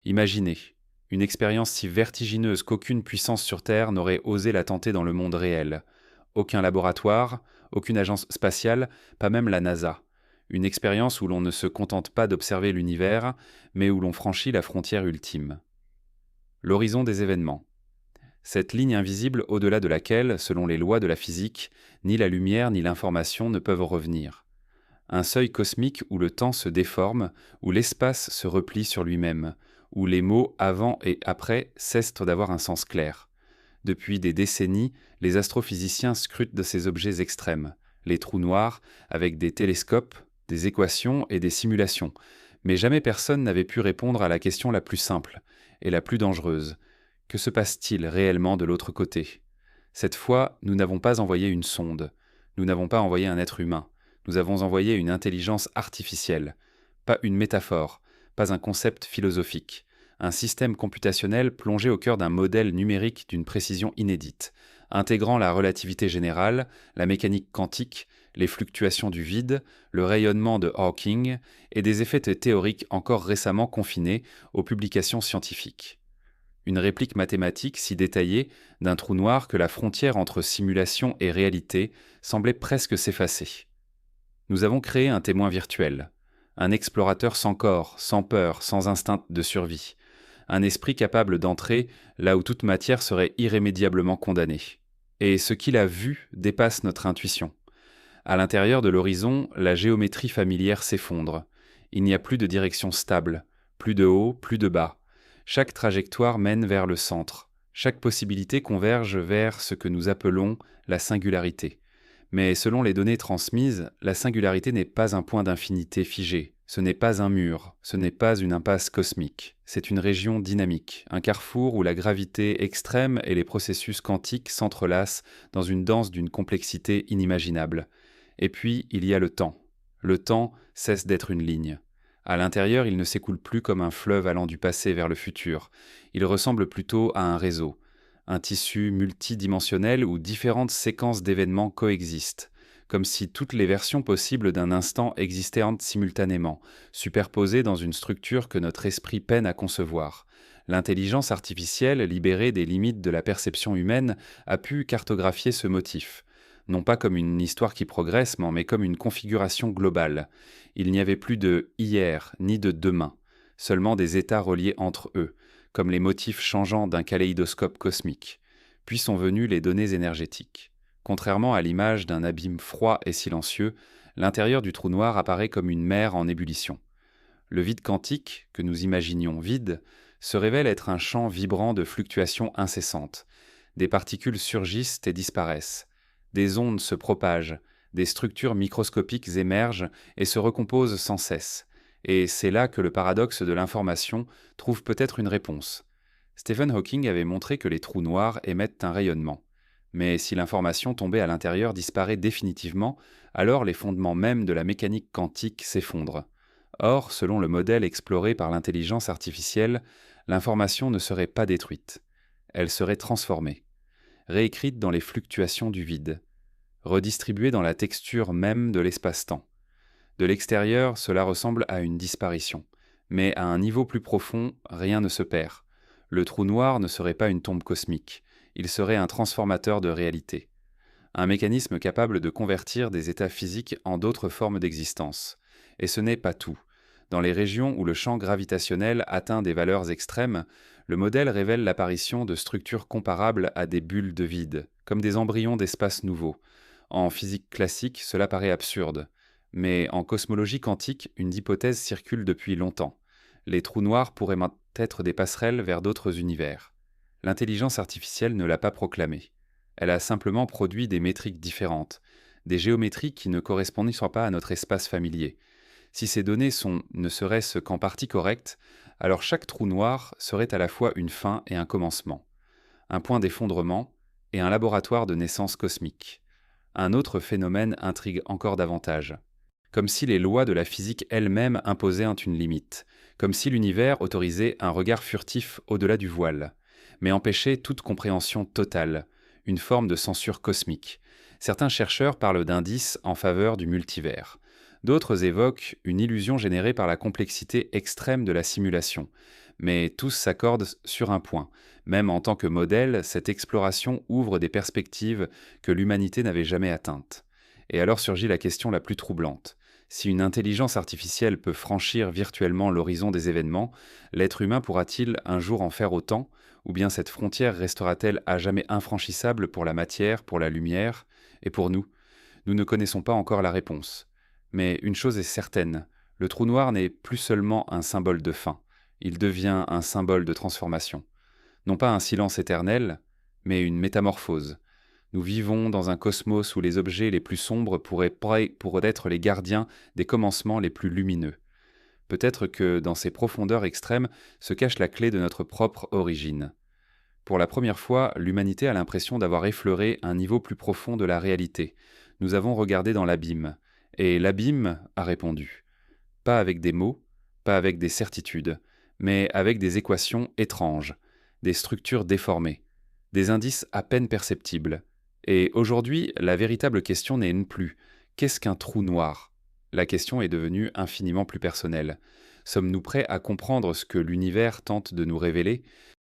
Imaginez, une expérience si vertigineuse qu'aucune puissance sur Terre n'aurait osé la tenter dans le monde réel. Aucun laboratoire, aucune agence spatiale, pas même la NASA. Une expérience où l'on ne se contente pas d'observer l'univers, mais où l'on franchit la frontière ultime. L'horizon des événements. Cette ligne invisible au-delà de laquelle, selon les lois de la physique, ni la lumière ni l'information ne peuvent revenir. Un seuil cosmique où le temps se déforme, où l'espace se replie sur lui-même, où les mots avant et après cessent d'avoir un sens clair. Depuis des décennies, les astrophysiciens scrutent de ces objets extrêmes, les trous noirs, avec des télescopes, des équations et des simulations. Mais jamais personne n'avait pu répondre à la question la plus simple et la plus dangereuse. Que se passe-t-il réellement de l'autre côté? Cette fois, nous n'avons pas envoyé une sonde, nous n'avons pas envoyé un être humain, nous avons envoyé une intelligence artificielle, pas une métaphore, pas un concept philosophique, un système computationnel plongé au cœur d'un modèle numérique d'une précision inédite, intégrant la relativité générale, la mécanique quantique, les fluctuations du vide, le rayonnement de Hawking et des effets théoriques encore récemment confinés aux publications scientifiques. Une réplique mathématique si détaillée d'un trou noir que la frontière entre simulation et réalité semblait presque s'effacer. Nous avons créé un témoin virtuel, un explorateur sans corps, sans peur, sans instinct de survie, un esprit capable d'entrer là où toute matière serait irrémédiablement condamnée. Et ce qu'il a vu dépasse notre intuition. À l'intérieur de l'horizon, la géométrie familière s'effondre. Il n'y a plus de direction stable, plus de haut, plus de bas. Chaque trajectoire mène vers le centre. Chaque possibilité converge vers ce que nous appelons la singularité. Mais selon les données transmises, la singularité n'est pas un point d'infinité figé, ce n'est pas un mur, ce n'est pas une impasse cosmique, c'est une région dynamique, un carrefour où la gravité extrême et les processus quantiques s'entrelacent dans une danse d'une complexité inimaginable. Et puis, il y a le temps. Le temps cesse d'être une ligne. À l'intérieur, il ne s'écoule plus comme un fleuve allant du passé vers le futur. Il ressemble plutôt à un réseau, un tissu multidimensionnel où différentes séquences d'événements coexistent, comme si toutes les versions possibles d'un instant existaient simultanément, superposées dans une structure que notre esprit peine à concevoir. L'intelligence artificielle, libérée des limites de la perception humaine, a pu cartographier ce motif, non pas comme une histoire qui progresse, mais comme une configuration globale. Il n'y avait plus de hier ni de demain, seulement des états reliés entre eux, comme les motifs changeants d'un kaléidoscope cosmique. Puis sont venues les données énergétiques. Contrairement à l'image d'un abîme froid et silencieux, l'intérieur du trou noir apparaît comme une mer en ébullition. Le vide quantique, que nous imaginions vide, se révèle être un champ vibrant de fluctuations incessantes. Des particules surgissent et disparaissent. Des ondes se propagent, des structures microscopiques émergent et se recomposent sans cesse. Et c'est là que le paradoxe de l'information trouve peut-être une réponse. Stephen Hawking avait montré que les trous noirs émettent un rayonnement. Mais si l'information tombée à l'intérieur disparaît définitivement, alors les fondements mêmes de la mécanique quantique s'effondrent. Or, selon le modèle exploré par l'intelligence artificielle, l'information ne serait pas détruite. Elle serait transformée, réécrite dans les fluctuations du vide, redistribuée dans la texture même de l'espace-temps. De l'extérieur, cela ressemble à une disparition. Mais à un niveau plus profond, rien ne se perd. Le trou noir ne serait pas une tombe cosmique, il serait un transformateur de réalité. Un mécanisme capable de convertir des états physiques en d'autres formes d'existence. Et ce n'est pas tout. Dans les régions où le champ gravitationnel atteint des valeurs extrêmes, le modèle révèle l'apparition de structures comparables à des bulles de vide, comme des embryons d'espaces nouveaux. En physique classique, cela paraît absurde. Mais en cosmologie quantique, une hypothèse circule depuis longtemps. Les trous noirs pourraient être des passerelles vers d'autres univers. L'intelligence artificielle ne l'a pas proclamé. Elle a simplement produit des métriques différentes, des géométries qui ne correspondent pas à notre espace familier. Si ces données sont ne serait-ce qu'en partie correctes, alors chaque trou noir serait à la fois une fin et un commencement, un point d'effondrement et un laboratoire de naissance cosmique. Un autre phénomène intrigue encore davantage. Comme si les lois de la physique elles-mêmes imposaient une limite, comme si l'univers autorisait un regard furtif au-delà du voile, mais empêchait toute compréhension totale, une forme de censure cosmique. Certains chercheurs parlent d'indices en faveur du multivers. D'autres évoquent une illusion générée par la complexité extrême de la simulation. mais tous s'accordent sur un point. Même en tant que modèle, cette exploration ouvre des perspectives que l'humanité n'avait jamais atteintes. Et alors surgit la question la plus troublante. Si une intelligence artificielle peut franchir virtuellement l'horizon des événements, l'être humain pourra-t-il un jour en faire autant? Ou bien cette frontière restera-t-elle à jamais infranchissable pour la matière, pour la lumière et pour nous? Nous ne connaissons pas encore la réponse. Mais une chose est certaine, le trou noir n'est plus seulement un symbole de fin, il devient un symbole de transformation. Non pas un silence éternel, mais une métamorphose. Nous vivons dans un cosmos où les objets les plus sombres pourraient être les gardiens des commencements les plus lumineux. Peut-être que dans ces profondeurs extrêmes se cache la clé de notre propre origine. Pour la première fois, l'humanité a l'impression d'avoir effleuré un niveau plus profond de la réalité. Nous avons regardé dans l'abîme, et l'abîme a répondu. Pas avec des mots, pas avec des certitudes, mais avec des équations étranges, des structures déformées, des indices à peine perceptibles. Et aujourd'hui, la véritable question n'est plus qu'est-ce qu'un trou noir? La question est devenue infiniment plus personnelle. Sommes-nous prêts à comprendre ce que l'univers tente de nous révéler?